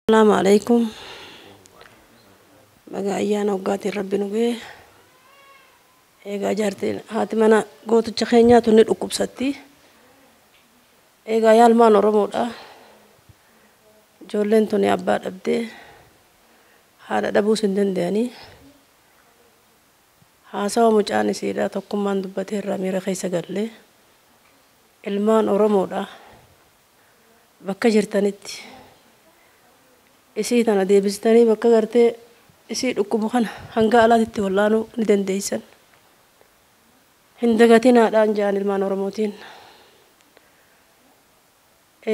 السلام عليكم. بقى أيانا وقاتي ربي نقول إيجا جارتين هاتمنا قوت الشخينيا تنير أكوب ستي إيجا يالما نرمودا جولين توني أباد أبدي هذا دبو سندن داني هاسا ومجاني سيدا تقومان دبتي الرمير خيسا قرلي ilmaan Oromoodha bakka jirtanitti isii tana deebistanii bakka gartee isii dhukkubu kana hanga alaatitti wallaanuu ni dandeeysan hin dagatinaadhaan jaan ilmaan Oromootiin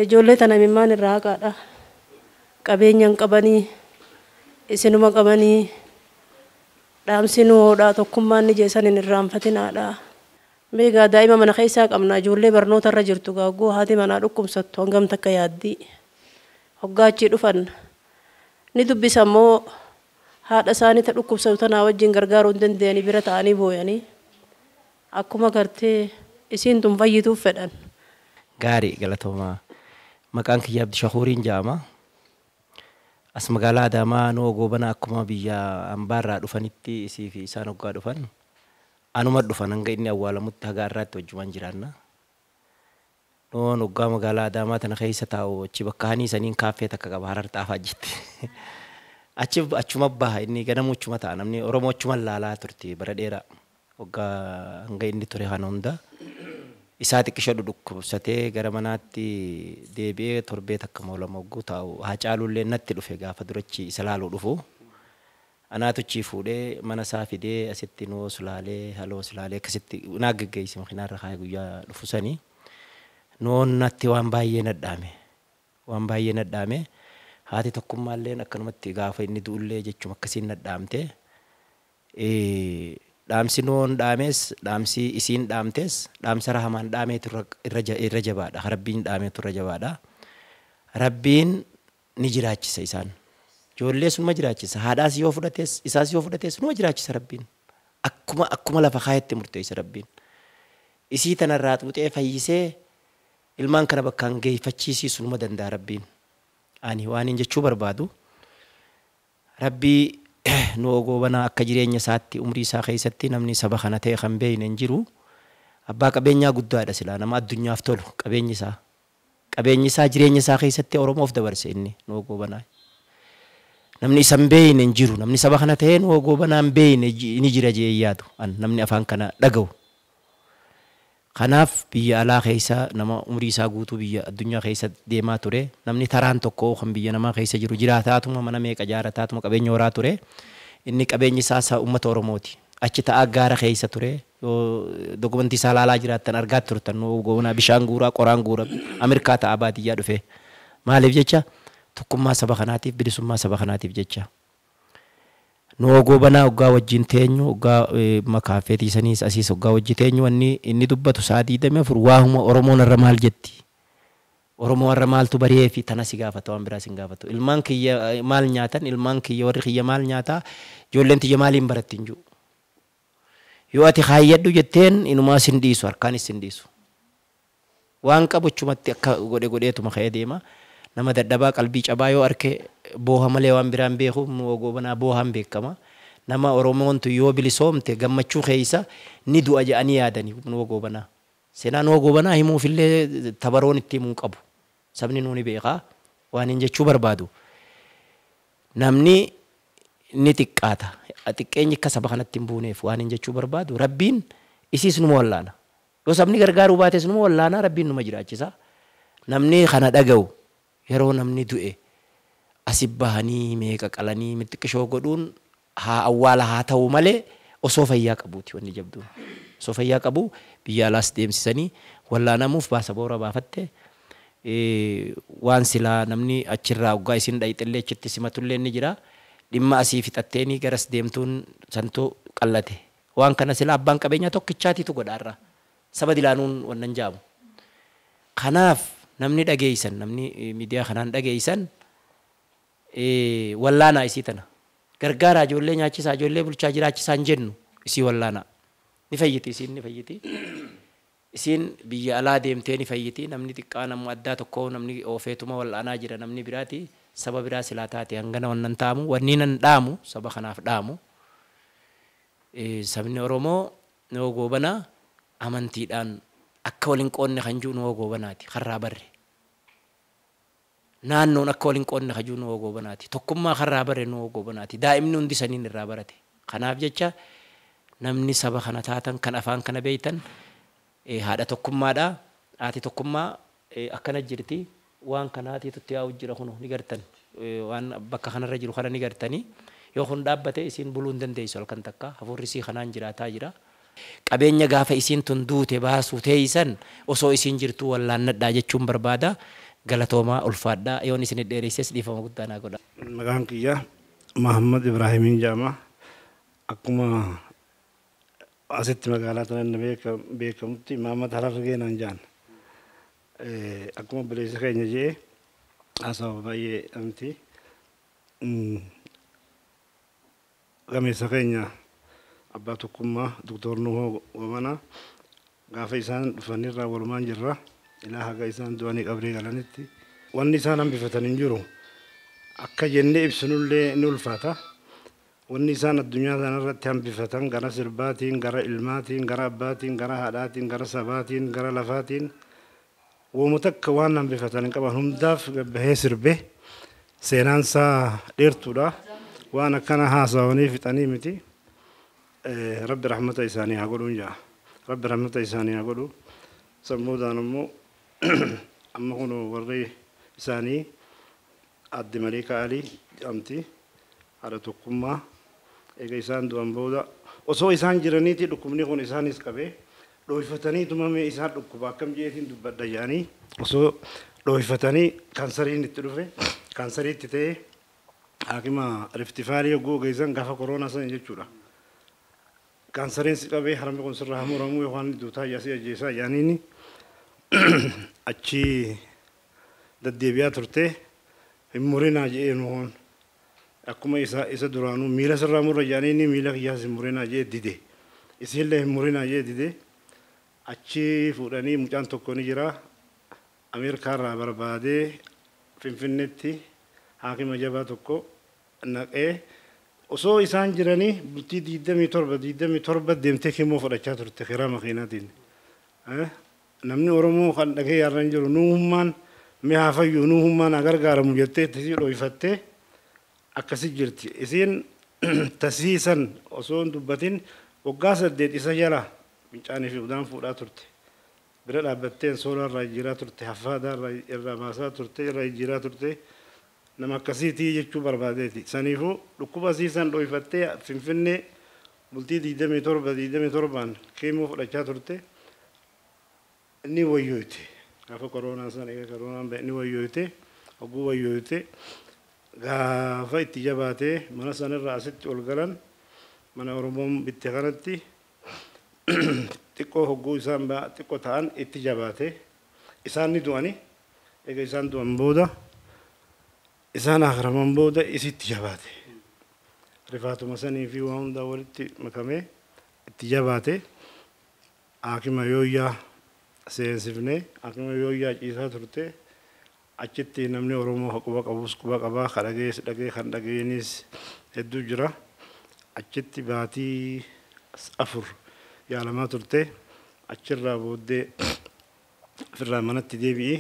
ijoollee tana imimmaan irraa haqaadha qabeenyan qabanii isinuma qabanii dhaamsinuudha tokkummaan ni jeesan hin irraanfatinaadha. Mega daa'ima mana keessaa qabna ijoollee barnoota irra jirtu gaagoo haati manaa dhukkubsattu hangam takka yaaddii hoggaachii dhufan ni dubbisa immoo haadha isaanii ta dhukkubsatu tanaa wajjin gargaaruu hin dandeenye bira ta'anii booyanii akkuma gartee isiin tun fayyituuf fedhan. Gaarii galatoomaa maqaan kiyya Abdishakuuriin jedhama. As magaalaa Adaamaa noo goobana akkuma biyya ambaarraa dhufanitti isii fi isaan hoggaa dhufan. Anuma dhufan hanga inni awwaalamutti haga irraatti wajjumaan jiraanna. Noon hoggaa magaalaa Adaamaa tana keessa taa'u achi bakka hani saniin kaaffee takka qaba Harar Xaafaa jetti. Achuma baha inni ganamuu achuma ta'a namni Oromoo achuma laalaa turti bara dheeraa hoggaa hanga inni ture kana hunda. Isaa xiqqisha dhukkubsatee gara manaatti deebi'ee torbee takka moolama hogguu taa'u Haacaaluullee natti dhufe gaafa durachi isa laaluu dhufu. Anaatuchi fuudhee mana isaa fidee asitti noo sulaalee haloo sulaalee akkasitti naa geggeessi makiinaarra kaayee guyyaa dhufu sanii noon natti waan baay'ee nadhaame haati tokkummaallee akkanumatti gaafa inni du'ullee jechuma akkasiin nadhaamte dhaamsi noon dhaames dhaamsi isiin dhaamtes dhaamsa rahamaan dhaameetu irra jabaadha rabbiin dhaameetu irra jabaadha rabbiin ni jiraachisa isaan. Ijoollee sunuma jiraachisa haadhaas yoo fudhates isaas yoo fudhates numa jiraachisa rabbiin akkuma lafa kaayetti murteessa rabbiin isii tanarraa xuuxee fayyisee ilmaan kana bakkaan geeffachiisuu numa danda'a rabbiin ani waan hin jechuu barbaadu rabbii noo goobanaa akka jireenya isaatti umrii isaa keessatti namni saba kana ta'e kan beeyne hin jiru abbaa qabeenyaa guddaadha silaa nama addunyaaf tolu qabeenyi isaa jireenya isaa keessatti Oromoof dabarse inni noo goobanaa. Namni isan beeyne hin jiru namni saba kana ta'een noo goobanaan beeyne ni jira jee yaadu namni afaan kana dhaga'u. Kanaaf biyya alaa keessa nama umrii isaa guutuu biyya addunyaa keessa deemaa ture namni taraan tokko kan biyya namaa keessa jiru jiraataatuma mana meeqa jaarataatuma qabeenya horaa ture inni qabeenyi isaa uummata Oromooti achi ta'aa gaara keessa ture yoo dokumentii isaa laalaa jiraattan argaa turtan noo goobanaa bishaan guuraa qoraan guuraa Ameerikaa ta'aa baadiyyaa dhufe maaliif jecha tokkummaa saba kanaatiif bilisummaa saba kanaatiif jecha noo goobanaa hoggaa wajjin teenyu hoggaa makaafeetii saniis asiis hoggaa wajji teenyu inni dubbatu sa'aatii 24 waahuma Oromoon irra maal jetti Oromoo irra maaltu baree fi tana si gaafata waan biraas hin gaafatu ilmaan kiyya maal nyaatan ilmaan kiyya warri kiyya maal nyaataa ijoolleen tiyya maaliin baratti hin jiru yoo ati kaayyadhu jetteen inumaa sin dhiisu harkaanis sin dhiisu waan qabuchumatti akka godheetuma ka'ee deema. Nama dadhabaa qalbii cabaa yoo arke booha malee waan biraan beeku noo goobanaa boohaan beekama nama Oromoontu yoo bilisoomte gammachuu keessa ni du'a jedhanii yaadanii noo goobanaa seenaa noo goobanaa himuufillee tabaroon itti himuu qabu sabni nuuni beekaa waan hin jechuu barbaadu namni ni xiqqaata xiqqeenyi akka saba kanatti hin buuneef waan hin jechuu barbaadu rabbiin isiis numa wallaana yoo sabni gargaaruu baates numa wallaana rabbiin numa jiraachisa namni kana dhaga'u. Yeroo namni du'e asib bahanii meeqa qalanii mittiqishoo godhuun haa awwaala haa ta'u malee osoo fayyaa qabuuti wanni jabduun osoo fayyaa qabu biyya alaas deemsisanii wallaanamuuf baasa boora baafatte waan silaa namni achirraa hoggaa isin dhayixillee achitti simatullee ni jira dhimma asii fixatteeni garas deemtuun santuu qallate waan kana silaa abbaan qabeenyaa tokkichaatiitu godhaarra saba dilaanuun wannan jaamu kanaaf. Namni dhageessan namni miidiyaa kanaan dhageessan wallaanaa isii tana gargaaraa ijoollee nyaachisaa ijoollee bulchaa jiraachisaa hin jennu isii wallaanaa ni fayyiti isiin ni fayyiti isiin biyya alaa deemtee ni fayyiti namni xiqqaa nama addaa tokko namni oofeetuma wallaanaa jira namni biraati saba biraa silaa taate hangana wannan taamu wanni nan dhaamu saba kanaaf dhaamu sabni Oromoo noo goobanaa amantiidhaan akka waliin qoonne kan jiru noo goobanaati karraa barre naannoon akka waliin qoonne kan jiru noo goobanaati tokkummaa karraa barre noo goobanaati daa'imni hundi saniin irraa barate kanaaf jecha namni saba kana taatan kan afaan kana beeytan haadha tokkummaadha haati tokkummaa akkana jirti waan kanaati tutti yaa'u jira kuno ni gartan waan bakka kanarra jiru kana ni gartanii yoo kun dhaabbate isiin buluu hin dandeessu halkan takka hafuurri isii kanaan jiraataa jira qabeenya gaafa isiin tun duute baasuu teeysan osoo isiin jirtu wallaannadhaa jechuun barbaada galatoomaa ulfaadhaa yoon isin dheeresses dhiifama guddaa naa godha. Maqaan kiyya Muhammad Ibrahimiin jedhama akkuma asitti magaalaa tanaan beekamutti Muhammad Harargee naan jedhan akkuma bileessa keenya jee haasawaa baay'ee dhamti gameessa keenya abbaa tokkummaa Dr. Nuhoo Gobanaa gaafa isaan dhufanirraa walumaan jirra ilaa haga isaan du'anii qabrii galanitti wanni isaan hambifatan hin jiru akka jennee ibsinullee ni ulfaata wanni isaan addunyaa kanarratti hambifatan gara sirbaatiin gara ilmaatiin gara abbaatiin gara haadhaatiin gara sabaatiin gara lafaatiin woomota akka waan hambifatan hin qaban hundaaf gabbahee sirbe seenaansaa dheertuudha waan akkana haasawanii fixanii miti rabbi rahmata isaanii haa godhuun jaa rabbi rahmata isaanii haa godhu sammuudhaan immoo amma kun warri isaanii adde Maliika Alii jedhamti haadha tokkummaa eega isaan du'an booda osoo isaan jiraniiti dhukkubni kun isaanis qabee dhooyfatanii tumamee isaan dhukkuba akkam jeetiin dubbadha jedhanii osoo dhooyfatanii kaansariin itti dhufe kaansarii itti ta'ee haakima riftifaarii yogguu geessan gaafa koronaa sana jechuudha. Kaansariin si qabee harmi kun sirraa hamuramuu yookaan duutaa yaasii ajjeesaa yaaniini achi deddeebi'aa turte hin murinaa jedhee nuhoon akkuma isa duraanuu miila sirraa murra yaaniini miila kiyyaas hin murinaa jedhee dide isiillee hin murinaa jedhee dide achi fuudhanii mucaan tokko ni jira Ameerikaarraa barbaadee Finfinneetti haakima jabaa tokko naqee osoo isaan jiranii bultii 27 deemtee kimoo fudhachaa turte karaa makiinaatiin namni Oromoo kan dhagee yaarran jiru nuuhummaan mi'a fayyuu nuuhummaan agargaaramu jettee tasii dhooyfattee akkasi jirti isiin tasiisan osoo hin dubbatin waggaa 8 isa jala fincaanii fi udaan fuudhaa turte bira dhaabbatteen soolaarraa jiraa turte haffaadaarraa irraa baasaa turte irraa jiraa turte nama akkasiitii jechuu barbaadeeti saniifuu dhukkuba siisan dhooyfattee Finfinnee bultii 27 keemoo fudhachaa turte ni wayyooyte gaafa koronaan san eega koronaan ba'e ni wayyooyte hogguu wayyooyte gaafa itti jabaatee mana sanirraa asitti ol galan mana Oromoon bitte kanatti xiqqoo hogguu isaan xiqqoo ta'an itti jabaate isaan ni du'ani eega isaan du'an booda isaan akhiraman booda isitti jabaate rifaatuma sanii fi waan hundaa walitti makamee itti jabaate haakima yooyyaa seensifnee haakima yooyyaa ciisaa turte achitti namni Oromoo quba qabus quba qabaa kadhagees dhagee kan dhageenis hedduu jira achitti baatii 4 yaalamaa turte achirraa booddee firraa manatti deebi'ee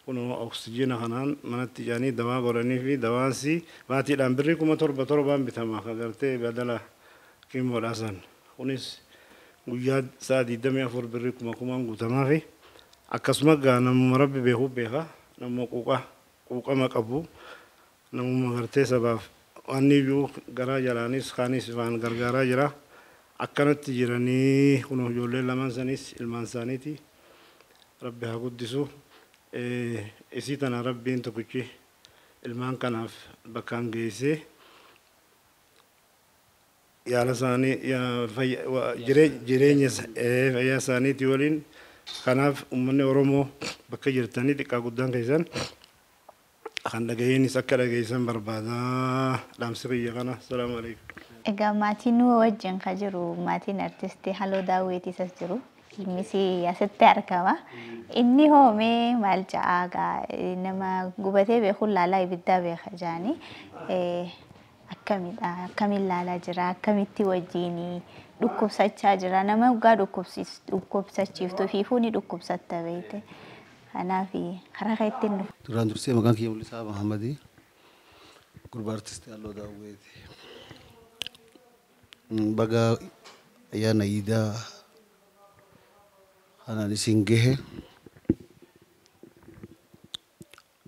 kuno oksijiina kanaan manatti jaanii dawaa godhanii fi dawaansi baatiidhaan birrii 7,700 bitama agartee badala kiimoodhaasan kunis guyyaa sa'a 24 birrii 10,000 guutamaa fi akkasuma gaa namuma rabbi beekuu beeka namuma quuqama qabu namuma gartee sabaaf waan iyyuu garaa jalaanis kaanis waan gargaaraa jira akkanatti jiranii kuno ijoollee lamaan sanis ilmaan isaaniiti rabbi haa guddisu isii tana rabbiin tokkichi ilmaan kanaaf bakkaan geessee yaala isaanii jireenya fayyaa isaaniitii waliin kanaaf uummanni Oromoo bakka jirtanii xiqqaa guddaan keessan kan dhageenyis akka dhageessan barbaadaa dhaamsi biyya kana. Salaamu alaikum. Egaa maatiin nu wajjin ka jiru maatiin artistii Haloo Daawwitiis as jiru. ilmisi asitti argama. Inni hoomee maal ja'aagaa nama gubatee beeku laalaa ibiddaa beeka jaani akkamidha akkamiin laalaa jira akkamitti wajjini dhukkubsachaa jira nama ugaa dhukkubsachiiftuu fi fuuni dhukkubsatta beekte. Kanaaf karaa keettiin dhufu. Duraan dursee maqaan kiyya Mul'isaa Mahammadii gurbaa artistii Halloo Daawweeti. Baga ayyaana Iidaa kanaan isin gahe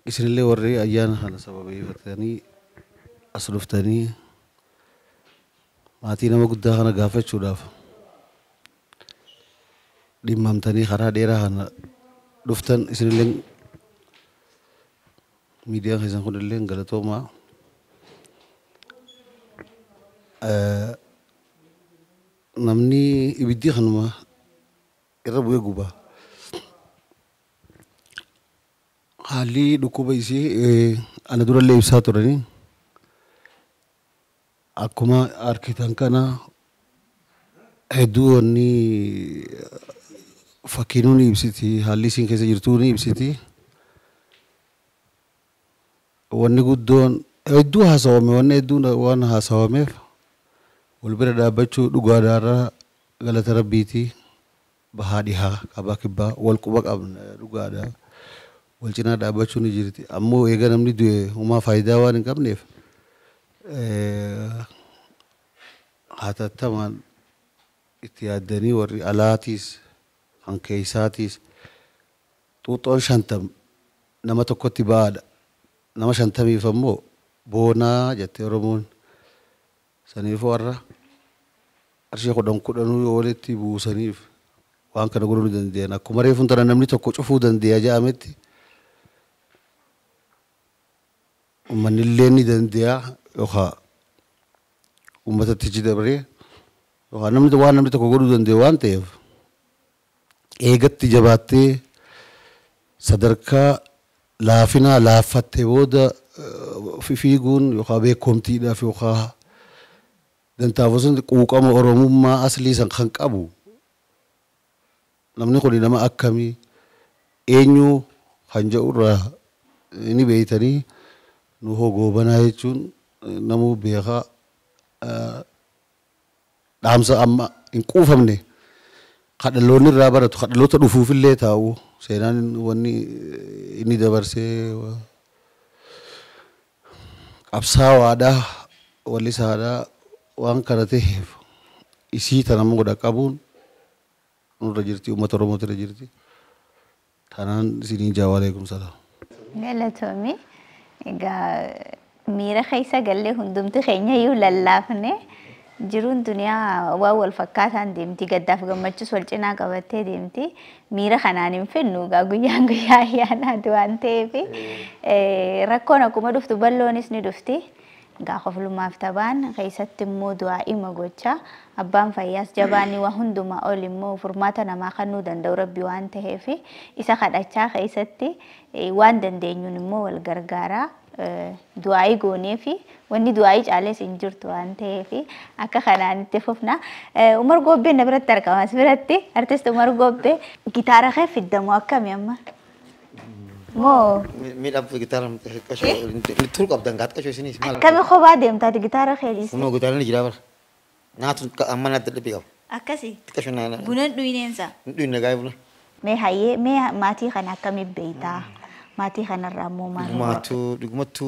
isinillee warri ayyaana kana sababeeffatanii as dhuftanii maatii nama guddaa kana gaafachuudhaaf dhimmamtanii karaa dheeraa kana dhuftan isinillee miidiyaan keessan kunillee galatoomaa. Namni ibiddi kanuma irra bu'ee gubaa. Haalli dhukkuba isii ana durallee ibsaa turanii akkuma arkitan kana hedduu wanni fakkiinuu ni ibsiti haalli isiin keessa jirtuu ni ibsiti. Wanni guddoon hedduu haasawame wanni hedduun waan haasawameef wal bira dhaabbachuu dhugaadhaarraa galata rabbiitii bahaa dhihaa qabaa kibbaa wal quba qabna dhugaadhaa wal cinaa dhaabbachuu ni jirti. Ammoo eega namni du'e homaa faayidaa waan hin qabneef hatattamaan itti yaaddanii warri alaatiis kan keessaatiis xuuxoon 50 nama tokkotti ba'aadha. Nama 50 ammoo boonaa jettee Oromoon saniifuu warra arshee 10 yoo walitti buusaniif waan kana godhuu danda'an akkuma reefuun tana namni tokko cufuu danda'a jedhametti uummanni illee ni danda'a yookaan uummatatti dabree yookaan namni tokko godhuu danda'u waan ta'eef eegatti jabaattee sadarkaa laafinaa laaffattee booda fiiguun yookaan beekumtiidhaaf yookaan dantaafosonni quuqama Oromummaa aslii san kan qabu namni kun nama akkamii eenyu kan jedhurraa ni beeytanii nu hogoobanaa jechuun namuu beekaa dhaamsa amma hin quufamne kadhaloonni irraa baratu kadhaloota dhufuufillee taa'u seenaan wanni inni dabarsee qabsaawaadhaa wallisaadhaa waan kana ta'eef isii tana godha qabuun nurra jirti uummata Oromootu irra jirti. Tanaan isiniin jaawaleekum salaam. Galatoomii egaa miira keessa gallee hundumti keenya iyyuu lallaafne jiruun duniyaa waan wal fakkaataan deemti gaddaaf gammachuus wal cinaa qabattee deemti miira kanaan hin fennu egaa guyyaan guyyaa ayyaanaati waan ta'eef rakkoon akkuma dhuftu balloonis ni dhufti. Gaafaflumaaf tabaan keessatti immoo du'aa'ima gocha abbaan fayyaas jabaanii waa hundumaa ol immoo furmaata namaa kennuu danda'u rabbi waan ta'eef isa kadhachaa keessatti waan dandeenyuun immoo wal gargaaraa du'aa'ii goonee fi wanni du'aa'ii caalees hin jirtu waan ta'eef akka kanaan itti fufna. Umar Gobbee na biratti argamas biratti artist Umar Gobbee gitaara kee fiddamoo akkami amma? Moo miidhaaf gitaara litturu qabdan gaat qashoo isinis maal akkami kophaa deemtaati gitaara keelis kunoo gitaara ni jira bara nyaatu amma natti dhibbi qaba akkasi qashoo naa buna dhuyneensa dhuyne gaay buna mee hayyee mee maatii kana akkami beeytaa maatii kanarraa immoo maal dhugumatu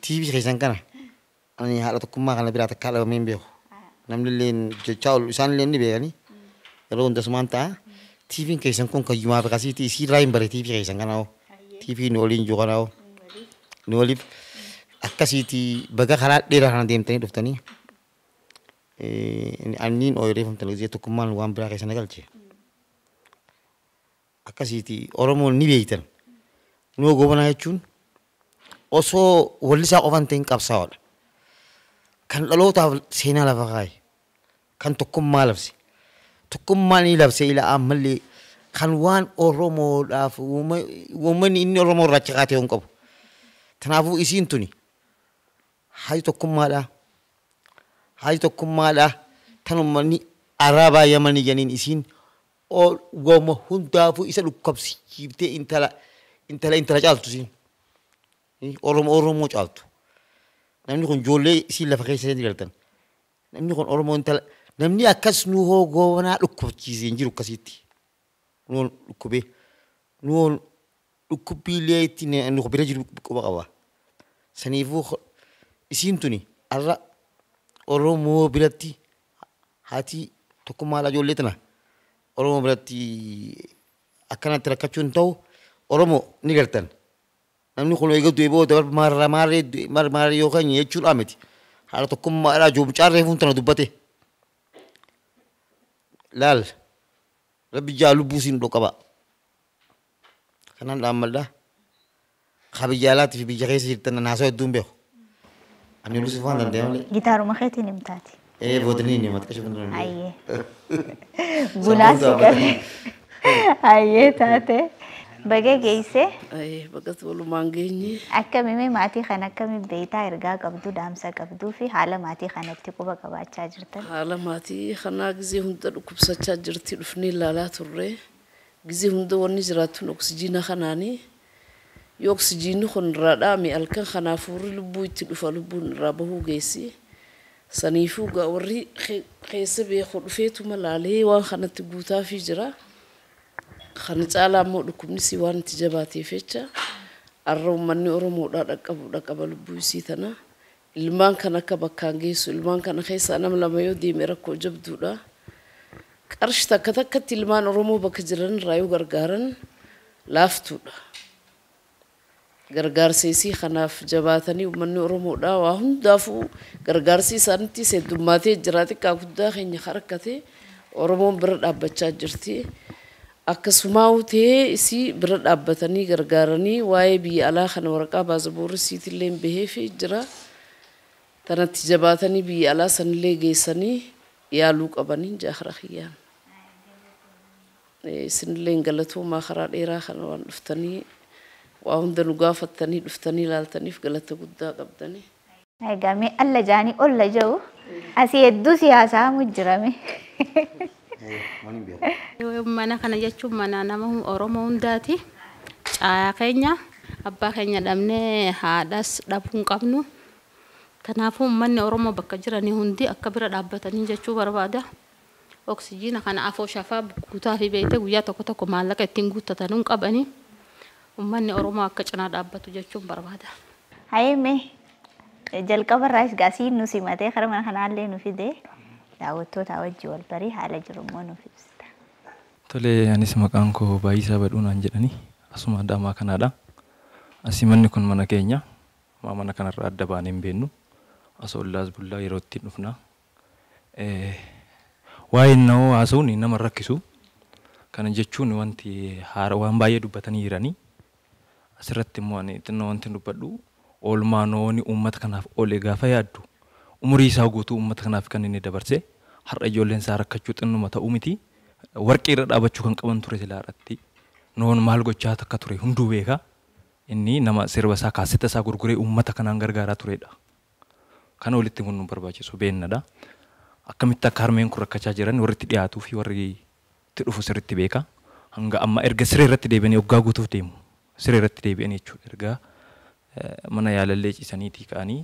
TV keessan kana ani haala tokkummaa kana biraa takkaa dhabamee hin beeku namni illee jechaa ol isaan illee ni beekanii yeroo hundasumaan ta'a TV keessan kun kayyumaa beekasiiti isii raayin bare TV keessan kana hoo TV ni waliin jiru kana hoo ni waliif akkasiiti baga karaa dheeraa kana deemtanii dhuftanii anniin ooyireeffam televizyiin tokkummaan waan biraa keessan galche akkasiiti Oromoon ni beektan nuu goobanaa jechuun osoo wallisaa qofan ta'in qabsaa'oodha kan dhalootaaf seenaa lafa kaa'e kan tokkummaa labse tokkummaa ni labse ila ammallee kan waan Oromoodhaaf uummanni inni Oromoo irraa ciqaate hin qabu kanaafuu isiin tuni hayi tokkummaadha kan uummanni arabaa yamanii janiin isiin goma hundaafu isa dhukkubsiiftee intala caaltu isiin oromoo caaltu namni kun ijoollee isiin lafa keessa galtan namni kun oromoo intala namni akkas nu hoo goonaa dhukkubchiisee hin jiru akkasitti nuun dhukkubee nuun dhukkubbiilee itti nu bira jiru quba qaba saniifuu isiin tuni arra oromoo biratti haati tokkummaa ijoollee tana oromoo biratti akkanatti rakkachuun ta'u oromoo ni galtan namni kun eegatu eeboo marmaaree yookaan jechuudha miti haala tokkummaadhaa joomcaarree fuuntana dubbate laal rabbi jaalubbuu siin dhokaba kanaan dhaammadha kabiyyaalaatti fi biyya keessa jirtan naasoo hedduun beeku ani lusi waan danda'amne gitaaruma keetiin himtaati boodanii ni matka shifan ayyee gunaas gale ayyee taate baga geesse baga tolumaan geenye akkamii maatii kan akkamii beektaa ergaa qabdu dhaamsa qabduu fi haala maatii kanatti quba qabaachaa jirtan haala maatii kanaa gizee hunda dhukkubsachaa jirti dhufnee ilaalaa turre gizee hunda wanni jiraattuun oksijiina kanaanii yoo oksijiinni kun irraa dhaame halkan kanaafurri lubbuu itti dhufa lubbuun irraa bahuu geessi saniifuu warri keessa beeku dhufeetuma laalee waan kanatti guutaafii jira kan caalaa immoo dhukkubni si waan itti jabaateef jecha arra uummanni oromoodhaa dhaqqaba lubbuu isii tana ilmaan kan akka bakkaan geessu ilmaan kana keessaa nama lama yoo deeme rakkoo jabduudha qarshi takka takkatti ilmaan oromoo bakka jiran irraa yoo gargaaran laaftuudha gargaarsa isii kanaaf jabaatanii uummanni oromoodhaa waa hundaafuu gargaarsi isaanitti seddummaatee jiraate kaa guddaa keenya harakkate oromoon bira dhaabbachaa jirti akkasumaa utee isii bira dhaabbatanii gargaaranii waa'ee biyya alaa kana waraqaa baasaboorri siitillee bahee fi jira tanatti jabaatanii biyya alaa sanillee geessanii yaaluu qabanii jaahara khiyyaan isinillee galatoomaa karaa dheeraa kana waan dhuftanii waa hunda nu gaafattanii dhuftanii ilaaltaniif galata guddaa qabdanii. Eegamee alla jaanii olla jiru asii hedduu siyaasaa mujjirame. Mana kana jechuun mana nama Oromoo hundaati. Caayaa keenya abbaa keenya dhabnee haadhas dhabuu hin qabnu. Kanaafuu uummanni Oromoo bakka jiranii hundi akka bira dhaabbatanii jechuu barbaada. Oksijiina kana afoo shafaa guutaa fi beekte guyyaa tokko tokko maallaqa ittiin guuttatanuu hin qabanii. Uummanni Oromoo akka cinaa dhaabbatu jechuun barbaada. Hayyee jalqaba irraa gaasii nu simatee karaa mana kanaallee nu fide daawwattoota wajji wal barii haala jiru immoo nuuf ibsita. Tole anis maqaan koo Baay'isaa Badhuunaan jedhanii asuma Adaamaa kanaadha. Asii manni kun mana keenya mana kanarraa adda baanee hin beeknu asoo ollaas bullaa yeroo ittiin dhufna. Waa'een na'oo haasa'uun nama rakkisu. Kana jechuun wanti waan baay'ee dubbatanii jiranii. Asirratti immoo ani xinnoo wanti dubbadhu oolmaanoonni uummata kanaaf oolee gaafa yaaddu umurii isaa guutuu uummata kanaaf kan inni dabarse har'a ijoolleen isaa rakkachuu xinnuma ta'uu miti warqee irra dhaabachuu kan qaban ture silaa irratti noon maal gochaa akka ture hunduu beeka inni nama sirba isaa kaasetta isaa gurguree uummata kanaan gargaaraa turedha. Kana walitti kun nu barbaachisu beennadha. Akkamitti akka harmeen kun rakkachaa jiran warri itti dhiyaatuu fi warri itti dhufu sirriitti beeka. Hanga amma erga siree irratti deebi'anii waggaa guutuuf deemu. Siree irratti deebi'anii jechuudha. Erga mana yaalallee ciisaniitii ka'anii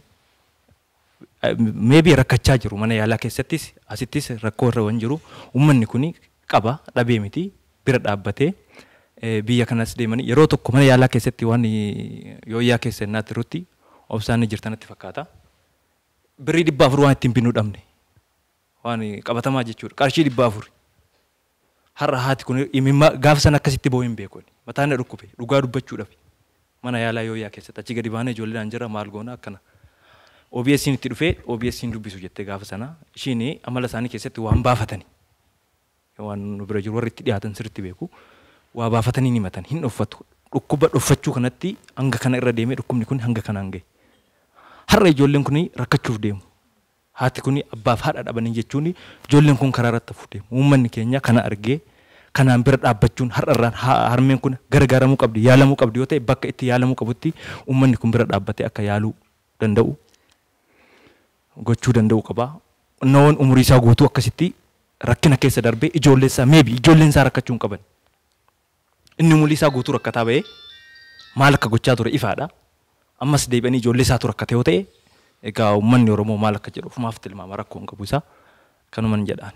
meebii rakkachaa jiru mana yaalaa keessattis asittis rakkoo irra waan jiru uummanni kun qaba dhabee miti bira dhaabbatee biyya kanas deemanii yeroo tokko mana yaalaa keessatti waan yooyyaa keessa naatti irratti obsaan jirtanatti fakkaata. Birrii 400 waan ittiin binuu dhabne waan qabatamaa jechuudha. Qarshii 400. Har'a haati kun gaafa sana akkasitti boo hin beekoni. Mataan na dhukkube dhugaa dubbachuudhaaf mana yaalaa yooyyaa keessatti achi gadi baanee ijoolleen jira maal goona akkana. OBS itti dhufee OBS dubbisu jettee gaafa sana ishiin amala isaanii keessatti waan baafatanii waan nu bira jiru warri itti dhiyaatan sirriitti beeku waa baafatanii ni matan hin dhuffatu dhukkuba dhuffachuu kanatti hanga kana irra deemee dhukkubni kun hanga kanaan gahe. Har'a ijoolleen kun rakkachuuf deemu. Haati kun abbaaf haadha dhabanii jechuun ijoolleen kun karaa irratti hafuuf deemu. Uummanni keenya kana argee kanaan bira dhaabbachuun har'arraan harmeen kun gargaaramuu qabdi yaalamuu qabdi yoo ta'e bakka itti yaalamuu qabutti uummanni kun bira dhaabbatee akka yaaluu danda'u gochuu danda'u qaba. Namoonni umurii isaa guutuu akkasitti rakkina keessa darbee ijoollee isaa meebi ijoolleen isaa rakkachuu hin qaban. Inni umrii isaa guutuu rakkataa ba'ee maal akka gochaa ture ifaadha. Ammas deebi'anii ijoollee isaatu rakkate yoo ta'e egaa uummanni Oromoo maal akka jedhu ofumaaf tilmaama rakkoo hin qabu isaa kanuman jedhaan.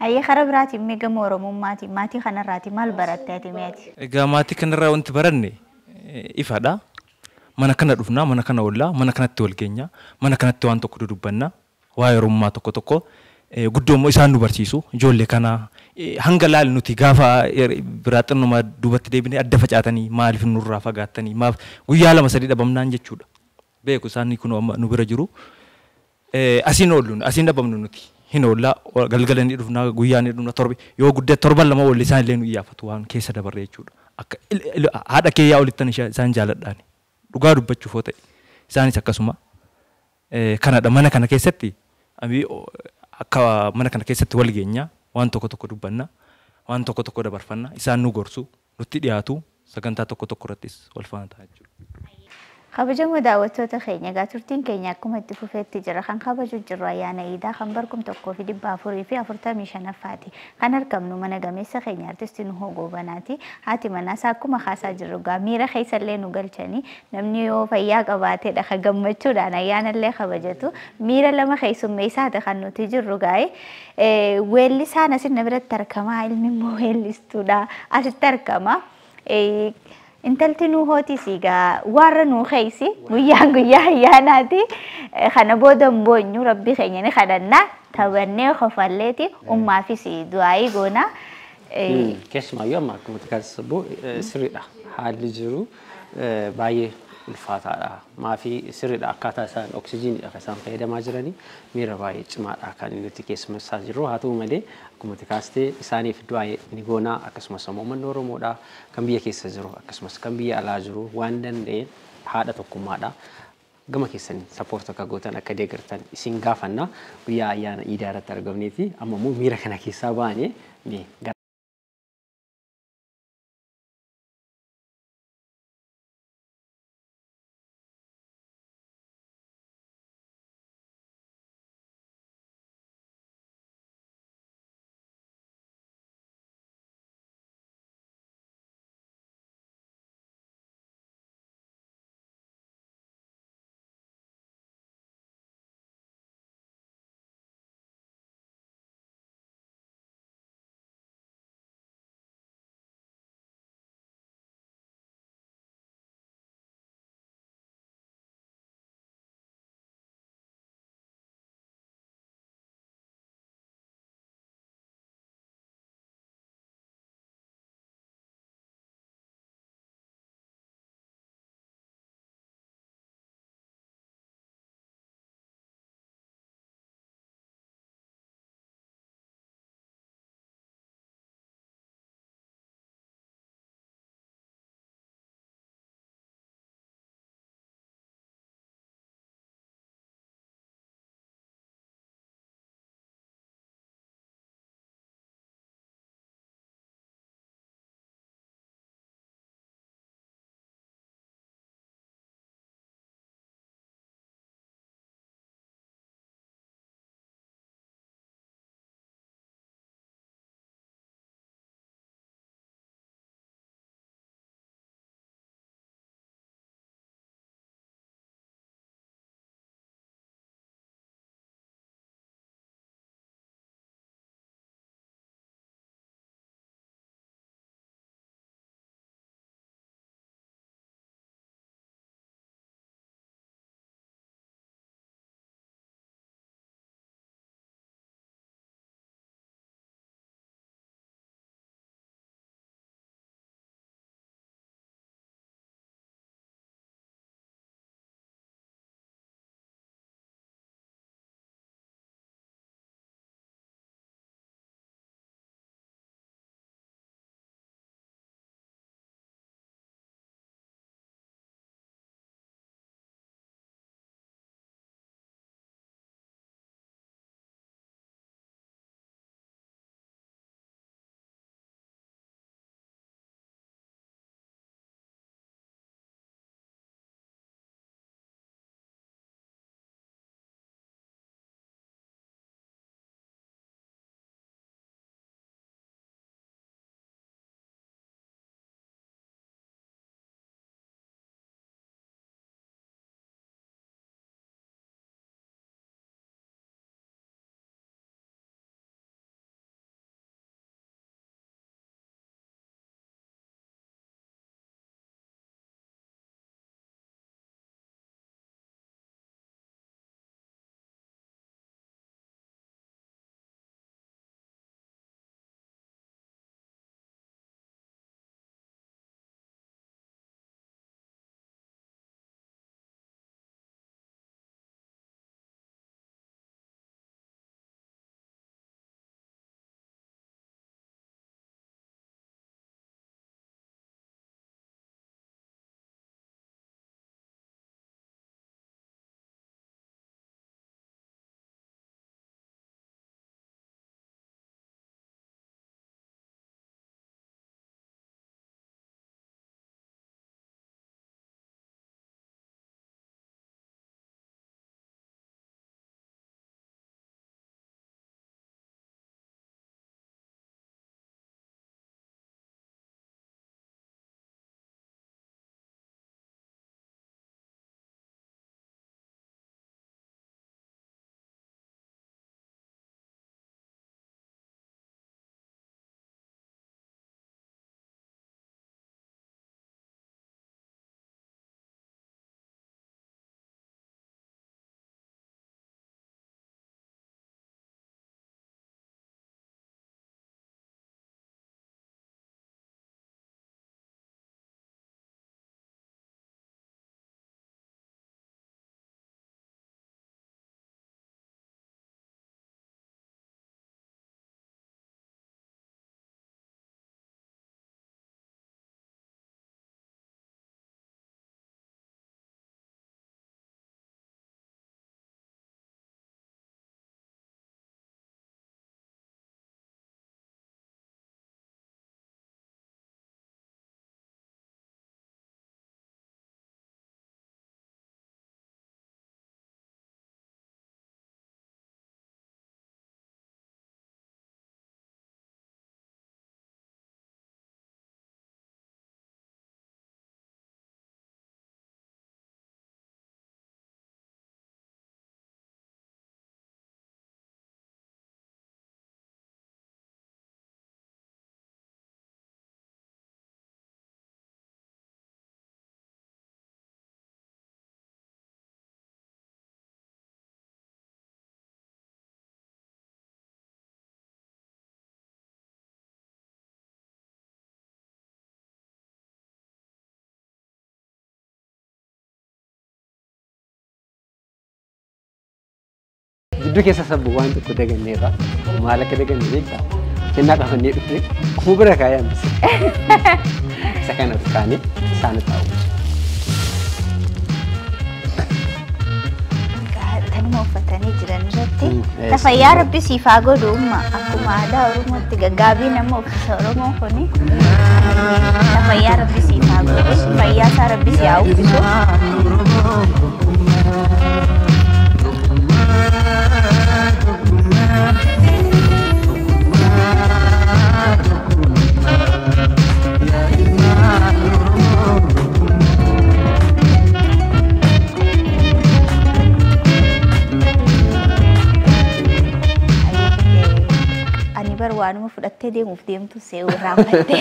Ayyee karaa biraatiin mee gama Oromummaatiin maatii kanarraatii maal baratte ati meeti? Egaa maatii kanarraa wanti baranne ifaadha. Mana kana dhufnaa, mana kana oollaa, mana kanatti wal keenya, mana kanatti waan tokko dudubbannaa, waa'ee Oromummaa tokko tokko guddoommoo isaan nu barsiisu ijoollee kana hanga laal nuti gaafa biraaxannuma duubatti deebinee adda facaatanii maaliif nurraa fagaattanii maaf guyyaa lama sadii dhabamnaan jechuudha. Beeku isaan kun nu bira jiru. Asiin oolluun asiin dhabamnu nuti hin oollaa galgalanii dhufnaa guyyaa ni dhufna torbe yoo guddee torban lama oolli isaan illee nu iyyaafatu waan keessa dabarree jechuudha. Akka haadha kee yaa olittan isaan jaaladhaani. Dhugaa dubbachuuf yoo ta'e isaanis akkasuma kanadha mana kana keessatti akka mana kana keessatti wal geenya waan tokko tokko dubbanna waan tokko tokko dabarfanna isaan nu gorsu nutti dhiyaatu sagantaa tokko tokko irrattis wal faana ta'a jechuudha. Kabajamoo daawwattoota keenya egaa turtiin keenya akkuma itti fufeetti jira kan kabaju jirru ayyaana iidaa kan barkum 1445 kan argamnu mana gameessa keenya artistii Nuhoo Goobanaati haati manaasaa akkuma kaasaa jirru gaa miira keessallee nu galchanii namni yoo fayyaa qabaateedha kan gammachuudhaan ayyaanallee kabajatu miira lama keessummeessaati kan nuti jirru gaa'e weellisaan asin biratti argamaa ilmi immoo weellistuudha asitti argama. Intalti Nuhooti sigaa warra nu keeysi guyyaan guyyaa ayyaanaati kana booda mbonyu rabbi keenya ni kadhanna tabannee qofalleeti ummaafis du'aayii goona. Keessumayyuu amma akkuma taasisamu sirriidha haalli jiru baay'ee ulfaataadha maafi sirriidha akkaataa isaan oksijiinidha kan isaan fayyadamaa jiranii miira baay'ee cimaadha kan nuti keessummeessaa jirru haa ta'u malee akkuma taasistee isaaniif du'aayii ni goona akkasumas immoo uummanni Oromoodha kan biyya keessa jiru akkasumas kan biyya alaa jiru waan danda'een haadha tokkummaadha gama keessanii sappoortii akka gootan akka deeggartan isin gaafanna guyyaa ayyaana iidaa irratti argamneeti amma immoo miira kana keessaa baanee Gidduu keessa sabbu waan tokko daganneerra maal akka daganne beektaa? Kennaa qabannee dhufne kufuu bira kaayamse. Isa kana kaanee isaan taa'u. Tanuma uffatanii jiran irratti tafayyaa rabbi siif haa godhu umma akkuma aadaa Oromootti gaggaabii nama uffisa Oromoo kuni tafayyaa rabbi siif haa godhu fayyaa isaa rabbi si haa uffisu. Waanuma fudhattee deemuuf deemtu see'uu raawwattee.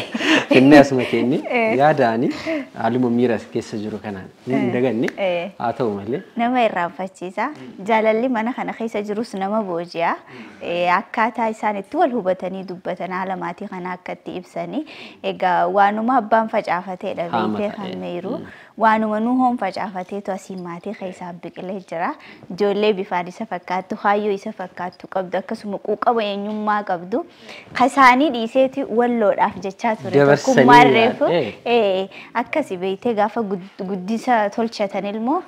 Kennee asuma keenni yaadaani haaluma miira keessa jiru kanaan hin daganne haa ta'u malee. Nama irraanfachiisa. Jaalalli mana kana keessa jirus nama booji'a. Akkaataa isaan itti wal hubatanii dubbatan haala maatii kana akka itti ibsanii. Egaa waanuma abbaan facaafateedha beektee kan meeru. Waanuma nuuhoon facaafateetu asiin maatii keessaa biqilee jira. Ijoollee bifaan isa fakkaattu, kaayyoo isa fakkaattu qabdu akkasuma quuqama eenyummaa qabdu. Kasaanii dhiiseeti walloodhaaf jechaa ture. Tokkummaan reefu akkasi beektee gaafa guddisa tolchatan ilmoo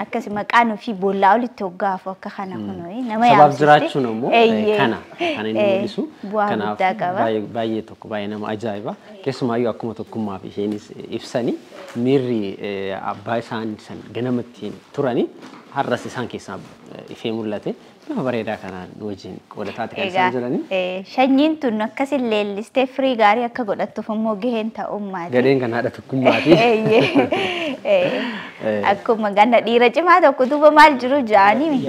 akkasi maqaan ofii boollaa olitti hoggaafu akka kana kunoo nama yaamsiste. Sabab jiraachuun immoo kana kan inni mul'isu. Bu'aa guddaa qaba. Baay'ee tokko baay'ee nama ajaa'iba. Keessumaayyuu akkuma tokkummaa fi isheenis ibsanii miirri abbaa isaan san ganamatti turanii har'as isaan keessaa ifee mul'ate. Nama bareedaa kanaan wajjin qoodataati kan isaan jiranii. Shanyiin tun akkasin leellistee firii gaarii akka godhattuuf immoo gaheen ta'ummaati. Gadeen kan haadha tokkummaati. Akkuma ganna dhiira cimaa tokko duuba maal jiru ja'anii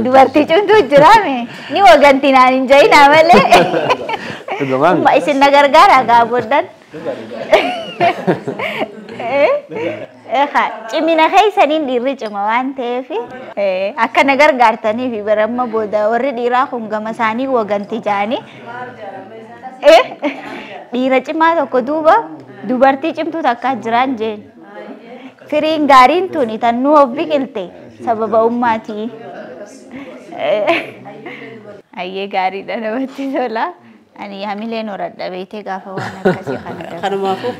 dubartii cimtuu jiraame ni waganti naan hin ja'inaa malee. Isin na gargaara gaaboddan. Cimina keessaniin dhiirri cima waan ta'eef akka na gargaartaniif baramma booda warri dhiiraa kun gama isaanii waganti ja'anii dhiira cimaa tokko duuba dubartii cimtuu takka jiraan jeen. Firiin gaariin tuni tannuu of biqilte sababa ummaatii. Ayyee gaariidha namatti tola. Ani hamileen horadha beektee gaafa waan akkasii kana. Kanumaafuu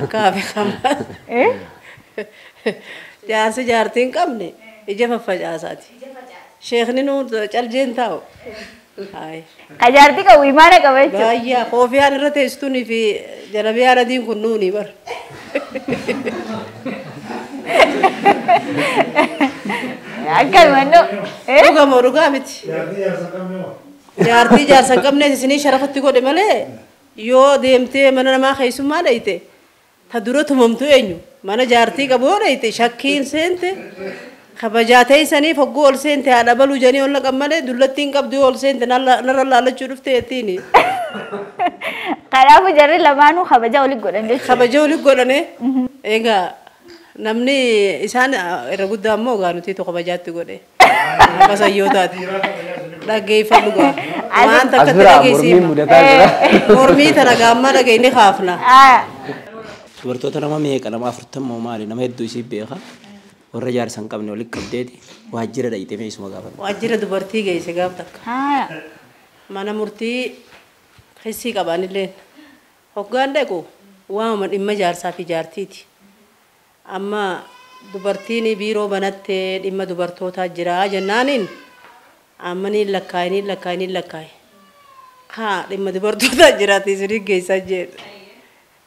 akka beekama. Jaarsi jaartiin qabne ija faffacaasaati. Sheekni nuun caljeen taa'u. Kajaartii qabu imaana qaba jechuudha. Baay'ee koofiyaan irra teessuunii fi jalabiyaan adiin kun nuuni bar. Akkanuma nu. Dhugamoo dhugaa miti. Jaartii jaarsan qabne isinii sharafatti godhe malee yoo deemtee mana namaa keessummaa dhayite ta dura tumamtu eenyu mana jaartii qabu yoo dhayite shakkiin seente kabajaa teessaniif hogguu ol seente haadha baluu janii ol naqan malee dullattiin qabdu ol seente narra laallachuu dhufte jettiini. Kanaafuu jarri lamaanuu kabaja olii godhan jechuudha. Kabaja olii godhane egaa namni isaan irra guddaa immoo gaa nuti tokko kabajaatti godhe. Masayyotaati. Dhaggeeffadhu gaa. Waan takka dhageessiif. Mormii tana gaamma dhageenye kaafna. Dubartoota nama meeqa nama 40 maali nama hedduu isii beeka. Warra jaarsan qabne walitti qabdeeti waajjira dhayitee meesuma gaafatan. Waajjira dubartii geesse gaaf takka. Mana murtii keessii qabanillee hoggaan dhaqu waamuma dhimma jaarsaa fi jaartiiti. Amma dubartiin biiroo banattee dhimma dubartootaa jira jennaaniin amma ni lakkaa'e. Haa dhimma dubartootaa jiraati isinii geessaa jedhu.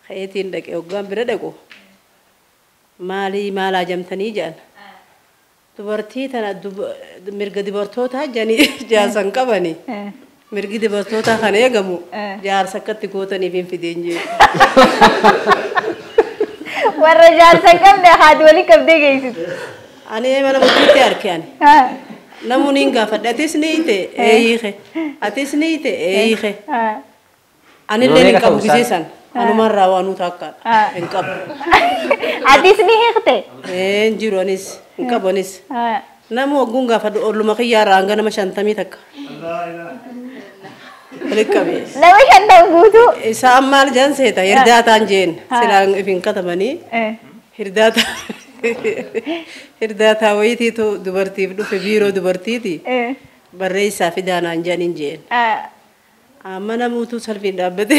Ka'eetiin dhaqe hoggaan bira dhaqu. Maal ajamtanii jedhan. Dubartii tana mirga dubartootaa jaarsan qabani. Mirgi dubartootaa kan eegamu jaarsa akkatti gootaniif hin fideen jedhu. Warra jaarsan qabne haati walii qabdee geessitu. Ani mana murtiitti harke ani. Namoonni hin gaafadhe atis ni hiite eeyihe. Atis ni hiite eeyihe. Anillee hin qabu gisiisan. Anumarraa waan nuti akkaadha. Hin qabu. Atis ni hiikte? Hin jiru anis hin qabu anis. Nama wagguun gaafadhu olluma kiyyaarraa hanga nama 50 takka. Nama 50 guutuu? Isaan maal jedhan seeta hirdaataan jeen silaan ifin katabanii hirdaataa wayitiitu dubartiif dhufe biiroo dubartiiti. barreessaa fi daanaan jedhaniin jeen. Amma namoota salphiin dhaabbate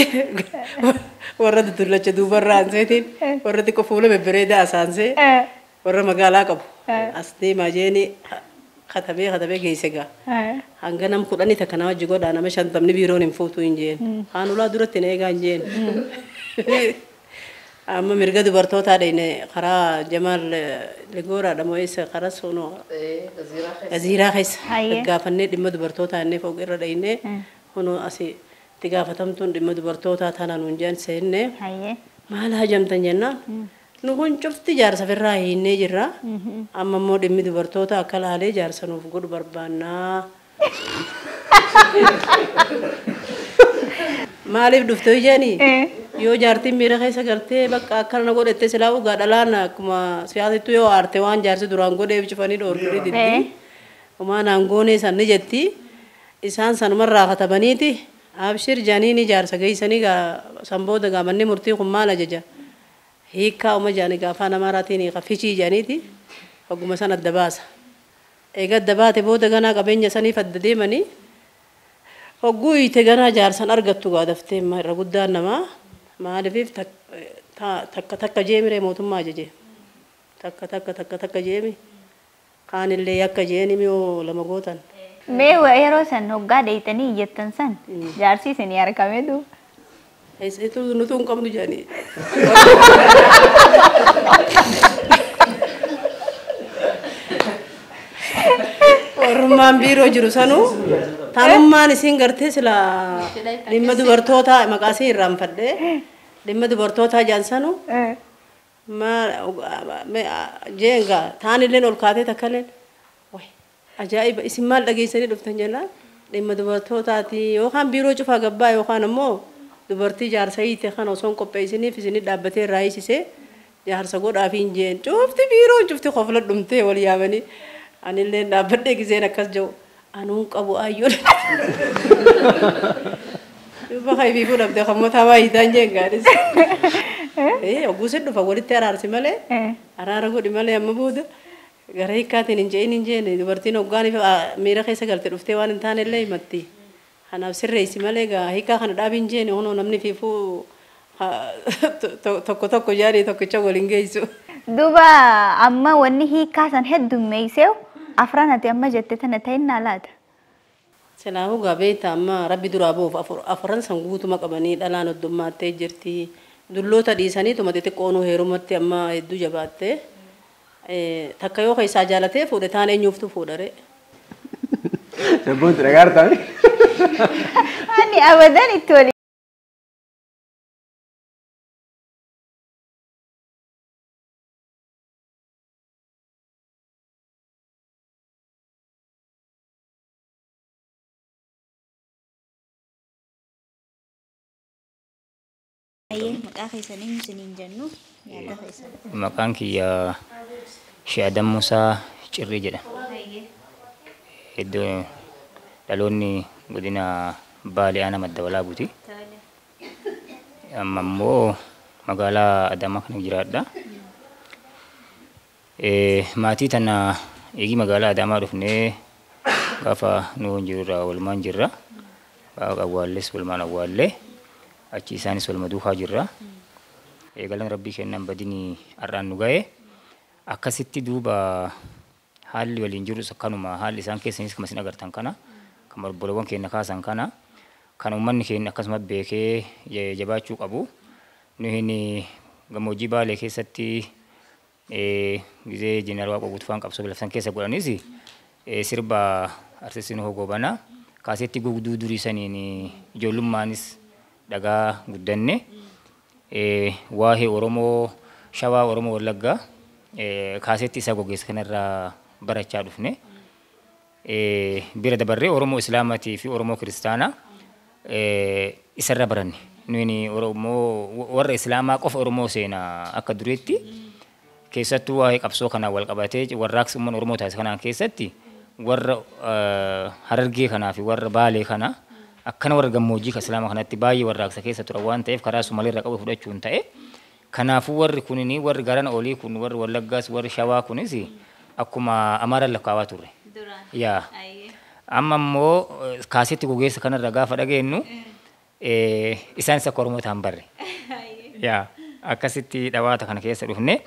warra dudullacha duubarraa anseetiin warra xiqqoo fuula bebbereedaa asaansee warra magaalaa qabu as deemaa jeeni katabee geesse gaa. Hanga nam kudhanii takka nama wajji godhaa nama 50 biiroon hin fuutuu hin jeen. Kaan ulaa duratti na eegaa hin jeen. Amma mirga dubartootaa dhayne karaa Jamaal Ligooraadha moo eessa karaa sunoo Gaziiraa keessa gaafannee dhimma dubartootaa innee fooq irra dhayne kunoo asii itti gaafatamtuun dhimma dubartootaa tanaan nuun jeen seenne maal hajamtan jennaan nu kun cufti jaarsa firraa hinnee jirra amma immoo dhimmi dubartoota akka laalee jaarsa nuuf godhu barbaannaa. Maaliif dhuftee jeeni? Yoo jaartiin miira keessa galtee bakka akkana godhatte silaa ugaa dhalaan akkuma siyaasattu yoo aarte waan jaarsi duraan godheef cufanii dhoorkanii diddi. Homaan aangoonee sanni jetti isaan sanumarraa katabaniiti abshir jaaniini jaarsa geessanii sanbooda gaamanni murtii kun maal ajaja. Hiikkaa uma jaanii gaafaa namaraatiin hiika fichii jaaniiti hogguma san adda baasa. Eega adda baate booda ganaa qabeenya saniif adda deemanii hogguu hiite ganaa jaarsan argattu gaadaftee irra guddaan namaa. Maaliif takka jeemire mootummaa ajaje takka jeemi kaanillee akka jeeni miyoo lama gootan. Mee yeroo san hoggaa dheeytanii iyyattan san jaarsi isinii argame duuba. Eessitu nutu hin qabnu jedhanii. Ormaan biiroo jiru sanuu taanummaan isiin gartee sila dhimma dubartootaa maqaa isii irraanfadhee dhimma dubartootaa jaansanu jeenga taanilleen ol kaatee takkaleen ajaa'iba isin maal dhageessanii dhuftan jennaan dhimma dubartootaati yookaan biiroo cufaa gabbaa yookaan ammoo dubartii jaarsa hiite kan osoo hin qopheessiniif isinii dhaabbatee irraa hiisisee jaarsa godhaaf hin jeen cufti biiroo cufti qofla dhumtee wal yaabanii anillee dhaabbadhee giseen akkas jiru. Anuun qabu ayyoon. Bakka ifi fuudhamte kan mataa waayitaan jeengaadhis. Oguusin dhufa walitti araarsi malee araara godhi malee amma booda gara hiikkaatiin hin jeene dubartiin hoggaaniif miira keessa galte dhuftee waan hin taane illee himatti. Kanaaf sirreessi malee gaa hiikkaa kana dhaabi hin jeene honoo namni fiifuu tokko jaanii tokkicha waliin geessu. Duuba amma wanni hiikkaa san heddummeesseew afran ati amma jette tana ta'innaa laata? Silaafu gabeeta amma rabbi duraa boof afran san guutuma qabanii dhalaan oddummaattee jirti. Dulloota dhiisanii tuma xixiqqoonuu heerumatti amma hedduu jabaattee takka yoo keessaa jaalatee fuudhe taan eenyuuftu fuudhare. Sabboonti dhagaartaami. Ani abadan itti wali. Maqaa keessanii isiniin jennu yaada keessan. Maqaan kiyya Shaadam Musaa Cirrii jedhama. Iddoo dhaloonni godina Baalee Aanaa Madda Walaabuuti. Amma immoo magaalaa Adamaa kana jiraadha. Maatii tana eegi magaalaa Adamaa dhufnee gaafa nuun jirurraa walumaan jirra. Gaafa awwaalles walumaan awwaallee. Achi isaanis waluma duukaa jirra. Eegalan rabbii kennan badini har'aan nu ga'e. Akkasitti duuba haalli waliin jirus akkanuma haalli isaan keessanis kan isin agartan kana kan obbolawwan keenya kaasan kana kan uummanni keenya akkasumas beekee jabaachuu qabu. Nuyi gammoojjii Baalee keessatti gizee Jeneraal Waaqoo Guutufaan qabsoo bilafsan keessa godhanis sirba arsiisin hogoobana kaasetti gugduu durii saniin ijoollummaanis dhagaa guddanne waa'ee Oromoo Shawaa Oromoo Wallaggaa kaasetti isa gogeessa kanarraa barachaa dhufne bira dabarree Oromoo Islaamaatii fi Oromoo Kiristaanaa isarra baranne nuyi Oromoo warra Islaamaa qofa Oromoo seenaa akka dureetti keessattuu waa'ee qabsoo kanaan wal qabatee warraaqsi uummanni Oromoo taasisan kanaan keessatti warra Harargee kanaa fi warra Baalee kana akkana warra gammoojjii Islaamaa kanatti baay'ee warraaqsa keessa ture waan ta'eef karaa Sumaaleerraa qabu fudhachuun ta'e kanaafuu warri kunini warri garana olii kun warri Wallaggaas warri Shawaa kunis akkuma Amaaraan lakkaawaa turre. Yaa Amma immoo kaasetti gogeessa kanarra gaafa dhageenyu isaanis akka Oromoo ta'an barre. Yaa akkasitti dhawaata kana keessa dhufne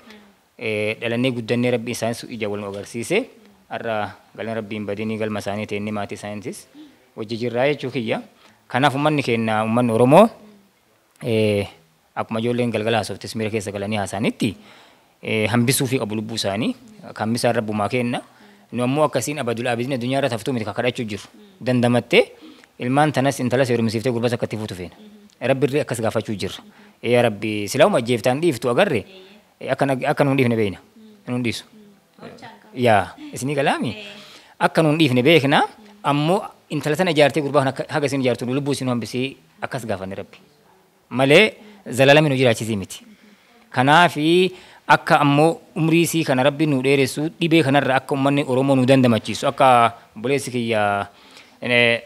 dhalannee guddannee rabbi isaanis ija wal agarsiise har'a galma rabbiin badinii galma isaanii ta'inni maatii isaaniitis hojii jirraa jechuu kiyya. Kanaaf uummanni keenya uummanni Oromoo akkuma ijoolleen galgala haasoftis miira keessa galanii haasanitti hambisuu fi qabu lubbuu isaanii kan bisaan rabbumaa kenna. Nu ammoo akkasiin abadul abidin addunyaa irra taftuu miti kakadhachuu jiru. Dandamattee ilmaan tanas intala seerumsiiftee gurbata akkatti fuutu feena. Rabbi irree akkas gaafachuu jirra. Yaa Rabbi silauma ajjeeftaan dhiiftu agarre akka nuun dhiifne beekna. Nuun dhiisu. Yaa isinii galaami. Akka nuun dhiifne beekna ammoo intala sana ijaartee gurbaa haga isin ijaartu lubbuu isin hambisee akkas gaafanne Rabbi. Malee zalalami nu jiraachisii miti. Kanaafi akka ammoo umrii isii kana Rabbi nu dheeressu dhibee kanarra akka uummanni Oromoo nu dandamachiisu akka buleessi kiyya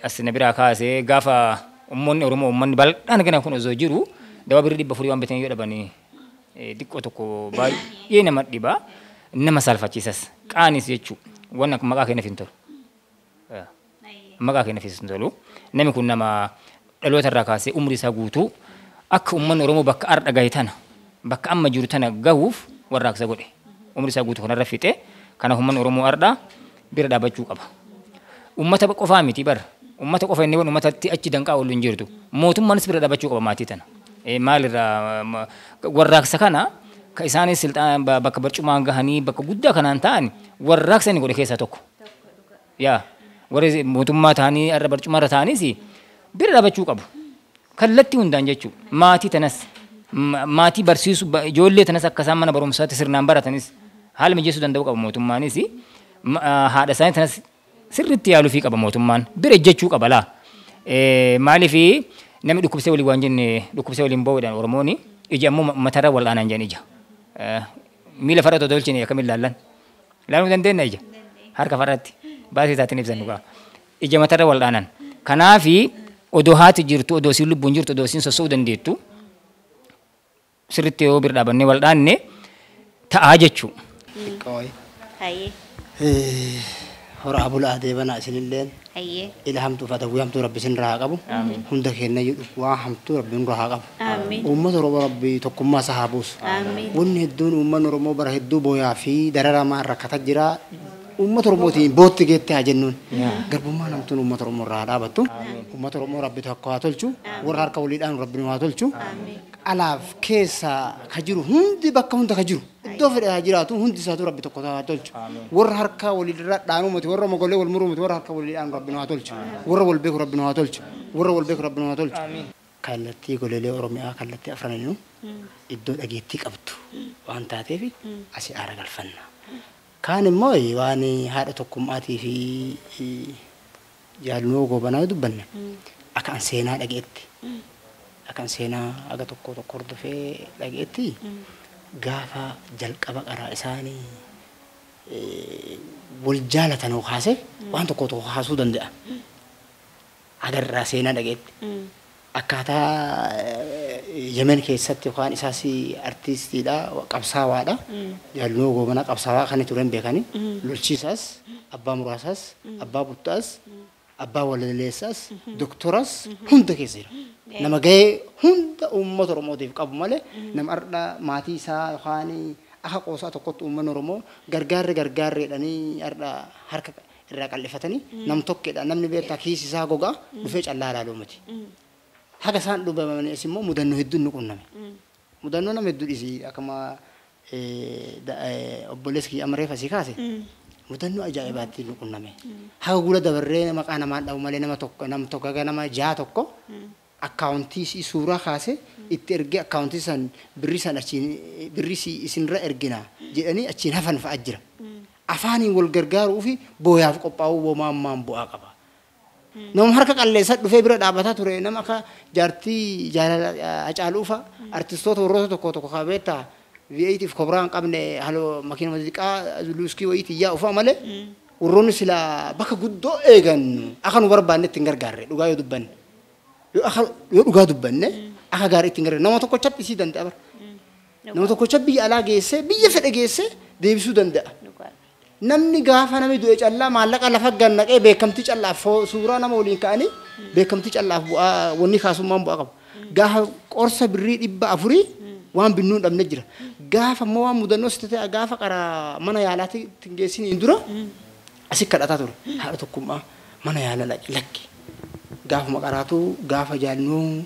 asina biraa kaasee gaafa uummanni Oromoo uummanni bal'aan kana kun osoo jiru dawaa birrii 400 waan bitanii yoo dhabanii xiqqoo tokko baay'ee nama dhiba nama saalfachiisas qaanis jechuu waan akka maqaa kennaaf hin tolu. Maqaa kennaaf hin tolu namni kun nama dhaloota irraa kaasee umrii isaa guutuu akka uummanni Oromoo bakka arda gahe tana bakka amma jiru tana gahuuf warraaqsa godhe umri isaa guutuu kanarra fixe kanaaf uummanni Oromoo arda bira dhaabachuu qaba. Uummata qofaa miti bara uummata qofa inni uummatatti achi danqaa ol hin jirtu mootummaanis bira dhaabachuu qaba maatii tana. Maalirraa warraaqsa kana ka isaanis silxaan bakka barcumaan gahanii bakka guddaa kanaan ta'an warraaqsa inni godhe keessaa tokko. Yaa warri mootummaa ta'anii arra barcumaarra ta'anis bira dhaabachuu qabu. Kallattii hundaan jechuudha. Maatii tanas maatii barsiisu ijoollee tanas akka isaan mana barumsaatti sirnaan baratanis haala mijeessuu danda'u qaba mootummaanis haadha isaanii tanas sirriitti yaaluufii qaba mootummaan bira ejjechuu qaba laa. Maaliif namni dhukkubsee waliin waan jenne dhukkubsee waliin boo'uudhaan Oromooni ija ammoo matarra wal'aanaan jedhan ija. Miila farda otoo tolchine akkamiin laallan? Laaluu dandeenya ija harka farratti baasii isaatiin ibsan dhugaa. Ija matarra wal'aanaan. Kanaafi odoo haati jirtu odoo siin lubbuun jirtu odoo siin soso'uu dandeettu sirriitti yoo bira dhaabannee wal'aanne ta'aa jechuu. Hora abul adeebana isinilleen ilhamtu fatawu hamtu rabbi sin rahaa qabu hunda kenna jedhu waa hamtu rabbi sin rahaa qabu uummata Oromoo rabbi tokkummaa isaa haa buusu wanni hedduun uummanni Oromoo bara hedduu booyaa fi dararamaa rakkata jira uummata Oromootiin bootti geette haa jennuun garbummaan hamtuun uummata Oromoo irraa dhaabattu uummata Oromoo rabbi tokko haa tolchu warra harka waliidhaan rabbi haa tolchu alaaf keessa ka jiru hundi bakka hunda ka jiru iddoo fedhe haa jiraatu hundi isaatu rabbi tokko haa tolchu warra harka waliirra dhaanuu miti warra mogolee wal muruu miti warra harka waliidhaan rabbi haa tolchu warra wal beeku rabbi haa tolchu warra wal beeku rabbi haa tolchu kallattii goleelee Oromiyaa kallattii afraninu iddoo dhageettii qabdu waan taateef asii aara galfanna. Kaan immoo waan haadha tokkummaatii fi jaalnoo gobanaa dubbanne akka seenaa dhageetti akan seenaa aga tokko hordofee dhageetti gaafa jalqaba qaraa isaanii wal jaalatan kaase waan tokko haasuu danda'a. Agarraa seenaa dhageetti akkaataa Yemen keessatti waan isaas artiistiidha qabsaawaadha jaalnoo gobanaa qabsaawaa kan turan beekani lolchiisaas abbaa muraasaas abbaa buttaas abbaa walaleessaas doktoras hunda keessa jira. Nama gahee hunda uummata Oromootiif qabu malee nama arda maatii isaa yookaan akka qoosaa tokkotti uummanni Oromoo gargaarreedhanii arda harka irraa qal'ifatanii nam tokkedha namni beektaa kiisi isaa gogaa dhufee callaa ilaaluu miti. Haga isaan dhubamanis immoo mudannoo hedduun nu qunname. Mudannoo nama hedduu dhisii akkama obboleessi kiyya amaree fasii kaase mudannoo ajaa'ibaatti nu qunname. Haga gula dabarree maqaa namaan dhabu malee nama tokko nama jaha tokko akkaawuntii suuraa kaase itti ergee akkaawuntii san birrii isinirra ergina jedhanii achiin hafan fa'a jira. Afaaniin wal gargaaruu fi booyaaf qophaa'uu boomaammaan bu'aa qaba. Nama harka qalleessa dhufee bira dhaabbataa ture nama akka jaartii jaalala Hacaaluufa artistoota warroota tokko qabeetta V8 fi kobraan qabne haloo makiinuma xixiqqaa luuskii wayiitii yaa ufa malee warroonni sila bakka guddoo eegan akka nu barbaanne ittiin gargaarre dhugaa yoo dubbanne. Yoo dhugaa dubbanne akka gaarii ittiin gargaarre nama tokko chabbisii danda'a bara. Nama tokko biyya alaa geessee biyya fedhe geessee deebisuu danda'a. namni gaafa namni du'e callaa maallaqa lafa gannaqee beekamtii callaaf suuraa nama waliin ka'anii beekamtii callaaf bu'aa wanni kaasummaan bu'aa qaba. Gaafa qorsa birrii 400 waan binnuun dhabne jira. Gaafa immoo waan mudannoo sitti ta'e gaafa karaa mana yaalaatti geessiniin dura asii kadhataa ture. Haadha tokkummaa mana yaala lakki. Gaafa maqaraatu gaafa jaalnoo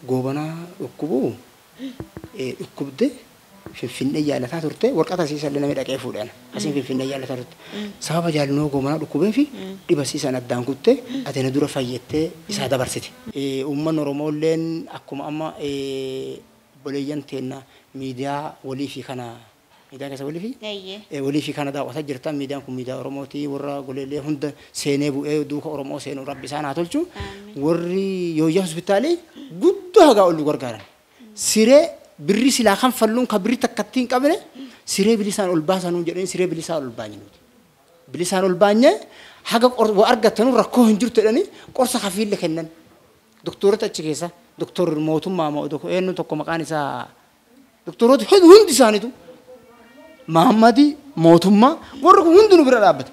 goobanaa dhukkubu dhukkubde finfinnee yaalataa turte warqata siisallee namni dhaqee fuudhan asiin finfinnee yaalataa turte sababa jaalnoo goobanaa dhukkubee fi dhiba siisan addaan kutte adeena dura fayyettee isaa dabarsite. Uummanni Oromoolleen akkuma amma boleeyyan teenna miidiyaa walii fi kana miidiyaa keessa walii fi kana daawwataa jirtan miidiyaan kun miidiyaa Oromooti warra goleellee hunda seenee bu'ee duuka Oromoo seenuu rabbi isaan haa tolchu warri yooyyaa hospitaalii guddoo hagaa ol gargaaran siree birri silaa kan falluun ka birri takkattiin qabne siree bilisaan ol baasanuu jedhanii siree bilisaan ol baanye nuti bilisaan ol baanye haga argatanu rakkoo hin jirtu jedhanii qorsa hafiille kennan doktorota achi keessa doktor mootummaa eenyu tokko maqaan isaa doktorota hundi isaaniitu Mahammadi mootummaa warra kun hundinuu bira dhaabbate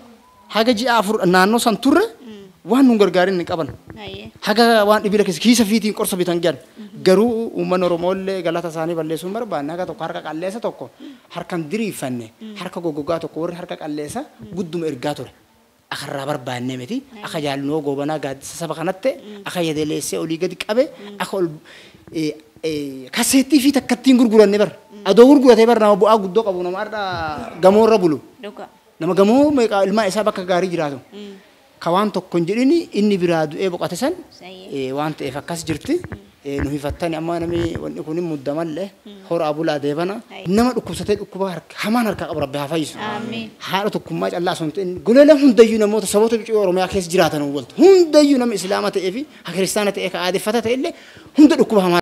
haga ji'a 4 naannoo san turre waan nun gargaarin hin qaban haga waan dhibila keessa kiisa fiitiin qorsa bitan jedhan garuu uummanni Oromoollee galata isaanii balleessuun barbaanne haga tokko harka qalleessa tokko harkan diriifanne harka goggogaa tokko warri harka qalleessa gudduma ergaa ture akarraa barbaanne miti akka jaalnoo goobanaa gaaddisa saba kanatti akka yedeleessee olii gadi qabe akka ol kaseettii fi takkattiin gurguranne bar adoo gurguratee bar nama bu'aa guddoo qabu nama har'a gamoorra bulu nama gamoo meeqaa ilmaa isaa bakka gaarii jiraatu ka waan tokko hin jedhini inni biraa du'ee boqote san waan ta'eef akkas jirti nu hifattani amma namni wanni kun muddamallee hora bulaa deebana nama dhukkubsatee dhukkuba hamaan harkaa qabu rabbi haa fayyisu haadha tokkummaa callaa sun ta'in goleela hundayyuu namoota saboota bicuu Oromiyaa keessa jiraatan waltu hundayyuu nama islaama ta'ee fi kiristaana ta'ee ka aadeffata ta'e illee hunda dhukkuba hamaa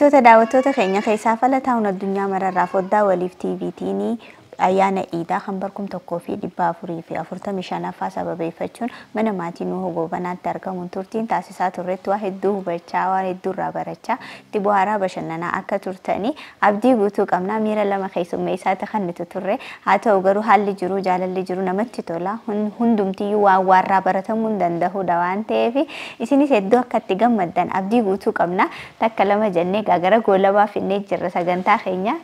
kabajamtoota daawwattoota keenya keessaa falataa addunyaa mararraa foddaa waliif TVT'ni ayyaana iidaa kan barkum 1445 sababeeffachuun mana maatii Nuhoo Goobanaatti argamuun turtiin taasisaa turretti waa hedduu hubachaa waan hedduu irraa barachaa itti bu'aaraa bashannanaa akka turtanii abdii guutuu qabnaa miira lama keessummeessaatti kan nuti turre haa ta'u garuu haalli jiruu jaalalli jiruu namatti tola hundumtiyyuu waan waarraa baratamuu hin danda'udha waan ta'eef isinis hedduu akka itti gammaddan abdii guutuu qabna takka lama jennee gaagara goolabaa finnee jirra sagantaa keenya.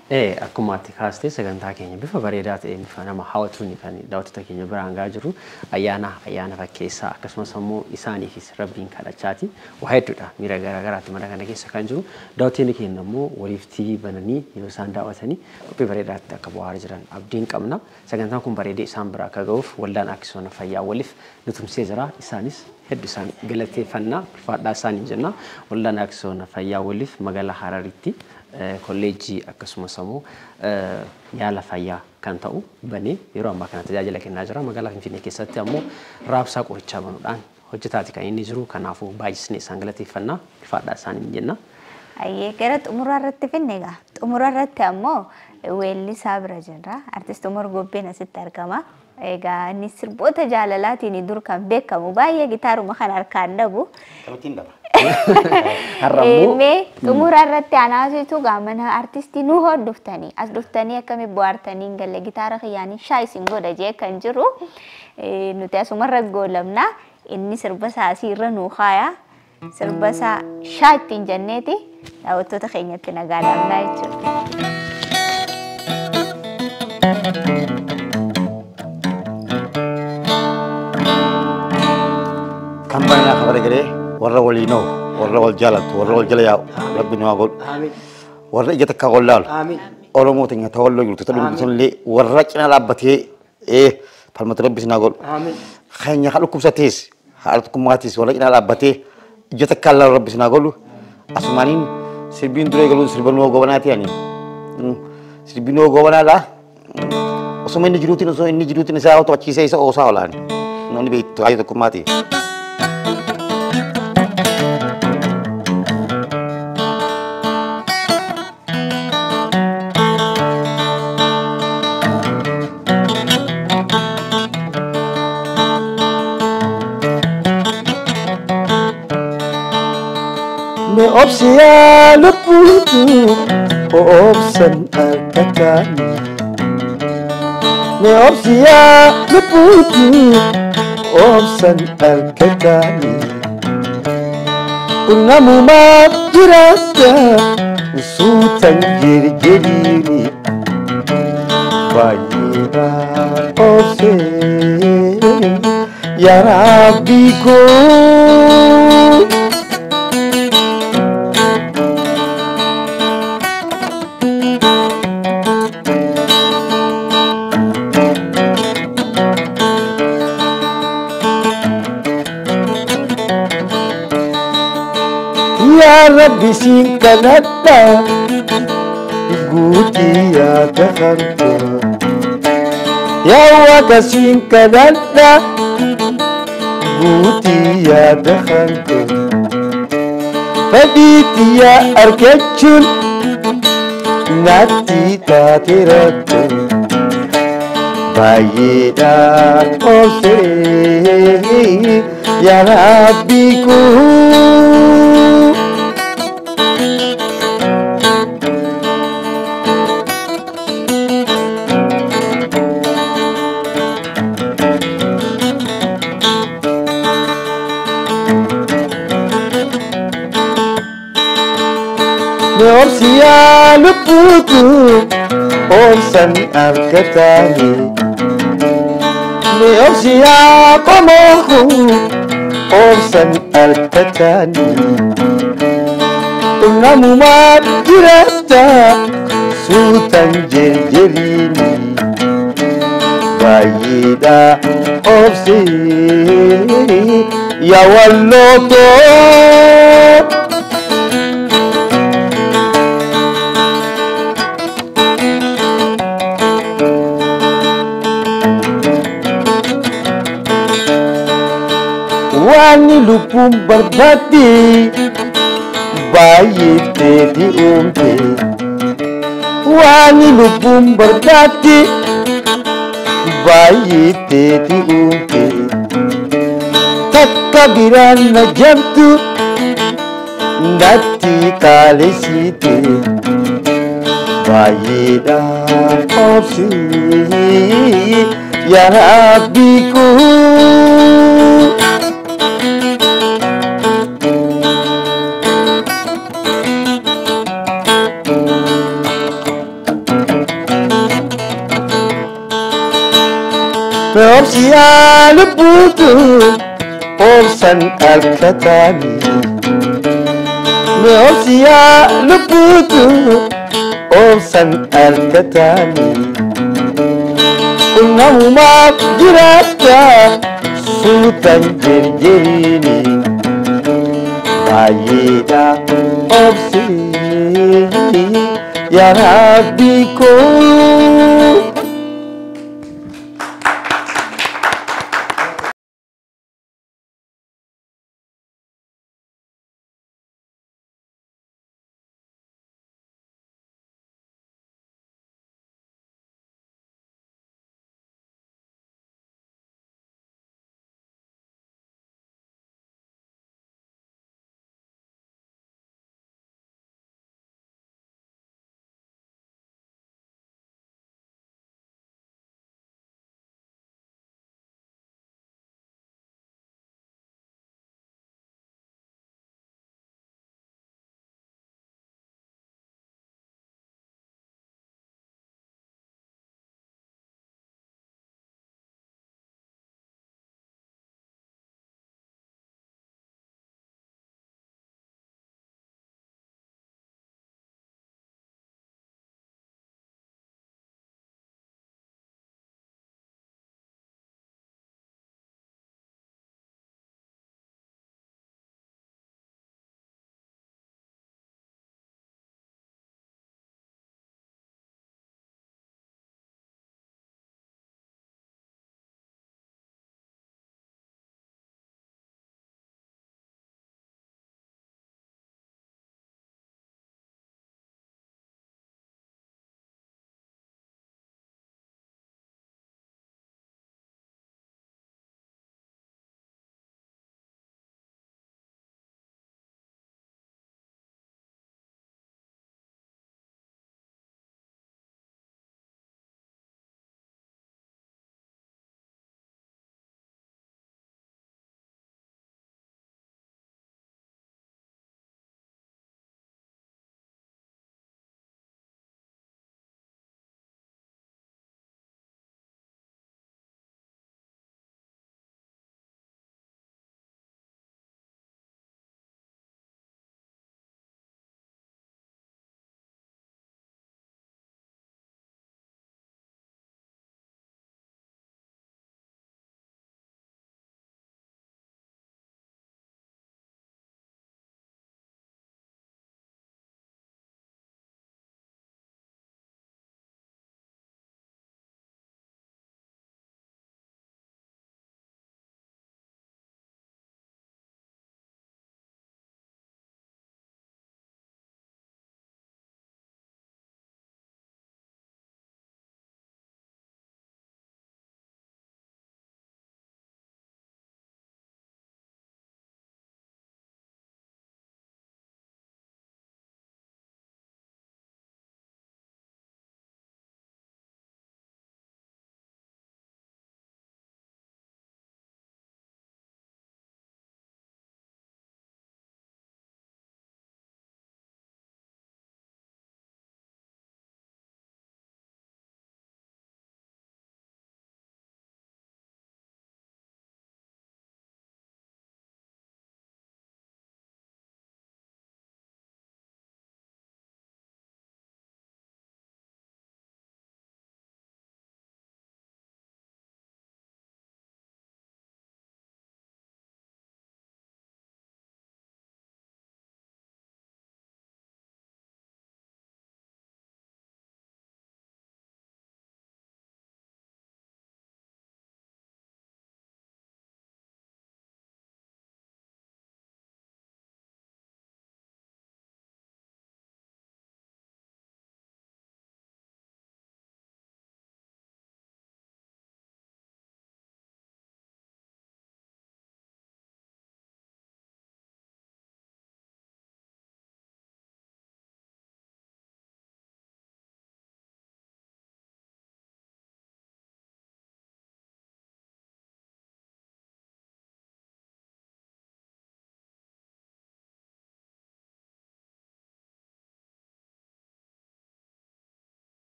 Akkuma ati kaastee sagantaa keenya bifa bareedaa ta'een bifa nama hawwatuun kan daawwattoota keenya biraan gaa jiru ayyaana fakkeessaa akkasumas immoo isaaniifis rabbiin kadhachaati waa hedduudha miira garaagaraatti mana kana keessa kan jiru daawwattoonni keenya immoo waliif TV bananii yeroo isaan daawwatanii qophii bareedaatti akka bu'aaraa jiran abdiin qabna sagantaan kun bareedee isaan bira akka ga'uuf waldaan Aksiyoona Fayyaa waliif nutumsee jira isaanis hedduu isaan galateeffannaa ulfaadhaa isaanii jenna waldaan Aksiyoona Fayyaa waliif magaalaa Hararitti kolleejjii akkasumas immoo yaala fayyaa kan ta'u banee yeroo ammaa kana tajaajila kennaa jira magaalaa Finfinnee keessatti ammoo raabsaa qorichaa banuudhaan hojjetaati kan inni jiru kanaafuu baay'isnee isaan galateeffannaa ulfaadhaa isaanii jenna. Ayyee gara xumuraa irratti finne egaa xumuraa irratti ammoo weellisaa bira jirra artist Umar Gobbeen asitti argama. Egaa inni sirboota jaalalaatiin dur kan beekamu baay'ee gitaaruma kan harkaan dhabu. Taphatiin dhaba. Mee xumuraa irratti anaasitu gaamana artistii Nuhoo dhuftanii as dhuftanii akkamitti bohaartanii galle gitaara kiyyaanii shaayii isin godha jee kan jiru nuti asumarra goolabna inni sirba isaa irra nuu kaaya sirba isaa shaa ittiin jenneeti daawwattoota keenyatti nagaa dhaabnaa jechuudha. Kan banaa kabara galee warra waliinoo warra wal jaalatu warra wal jala yaa'u rabbi nu haa godhu warra ija takkaa wal laalu oromoo teenya ta'uu walloo jirtu ta'uu sunillee warra cinaa dhaabbatee falmata rabbi sinaa godhu keenya haa dhukkubsatees haa dhukkubmaatis warra cinaa dhaabbatee ija takkaa laalu rabbi sinaa godhu asumaaniin sirbiin duree galuun sirba Nuhoo Goobanaati ani sirbi Nuhoo Goobanaadha osoo inni jiruutiin isaa otoo achiisee isa oosaa olaan namni beektu hayyuu tokkummaati. Obsiya luputu obsan arkatani ne obsiya luputu obsan arkatani unamu majirata usutan jirjiri bayira obse ya rabbi ko Rabbi sin kanada guti ya tafarta ya waka sin kanada guti ya tafarta faditi ya arkachun nati tatirata bayida ose ya Rabbi ku Orsiya luputu orsan arkatani ne orsiya komohu orsan arkatani unamu madirata sultan jerjerini bayida orsi ya walloto wani lupum barbati baay'eetti uumte waan lubbuun barbaadde baay'eetti uumte takka biraan na jamtu natti kaalesite baay'eedhaan obsi yaa Rabbi koo. Obsi yaa lubbuutu obsan alkataani. Obsi yaa lubbuutu obsan alkataani. Kunnamumaaf jiraata suutan jirjiriini. Baay'eedha obsi yaa Rabbi koo.